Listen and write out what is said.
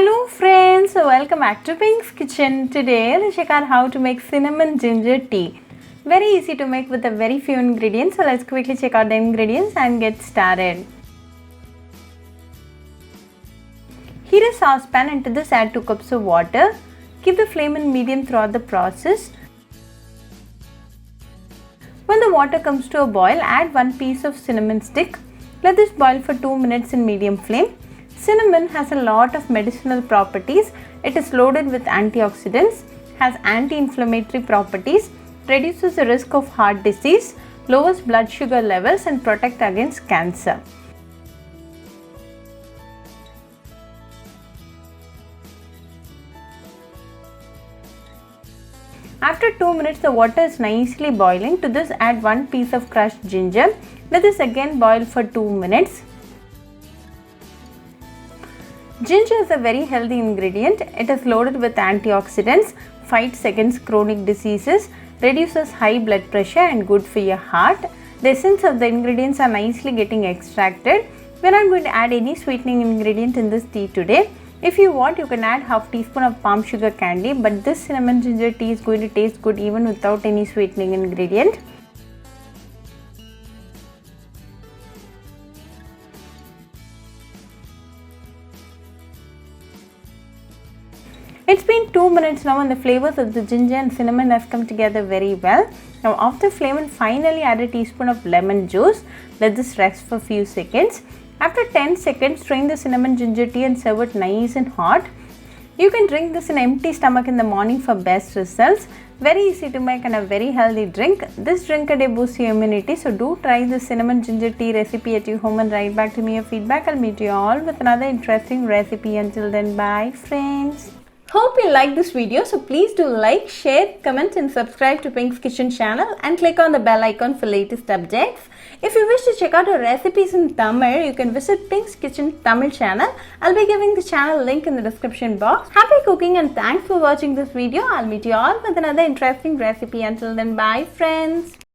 Hello friends, welcome back to Pink's Kitchen. Today let's check out how to make cinnamon ginger tea. Very easy to make with a very few ingredients. So let's quickly check out the ingredients and get started. Heat a saucepan, into this add 2 cups of water. Keep the flame in medium throughout the process. When the water comes to a boil, add 1 piece of cinnamon stick. Let this boil for 2 minutes in medium flame. Cinnamon has a lot of medicinal properties. It is loaded with antioxidants, has anti-inflammatory properties, reduces the risk of heart disease, lowers blood sugar levels and protects against cancer. After 2 minutes, the water is nicely boiling. To this add 1 piece of crushed ginger. Let this again boil for 2 minutes. Ginger is a very healthy ingredient. It is loaded with antioxidants, fights against chronic diseases, reduces high blood pressure and good for your heart. The essence of the ingredients are nicely getting extracted. We are not going to add any sweetening ingredient in this tea today. If you want, you can add half teaspoon of palm sugar candy, but this cinnamon ginger tea is going to taste good even without any sweetening ingredient. It's been 2 minutes now and the flavors of the ginger and cinnamon have come together very well. Now off the flame and finally add a teaspoon of lemon juice. Let this rest for a few seconds. After 10 seconds, strain the cinnamon ginger tea and serve it nice and hot. You can drink this in empty stomach in the morning for best results. Very easy to make and a very healthy drink. This drink a day boosts your immunity, so do try the cinnamon ginger tea recipe at your home and write back to me your feedback. I'll meet you all with another interesting recipe. Until then, bye friends. Hope you like this video, so please do like, share, comment and subscribe to Pink's Kitchen channel and click on the bell icon for latest updates. If you wish to check out our recipes in Tamil, you can visit Pink's Kitchen Tamil channel. I'll be giving the channel link in the description box. Happy cooking and thanks for watching this video. I'll meet you all with another interesting recipe. Until then, bye friends.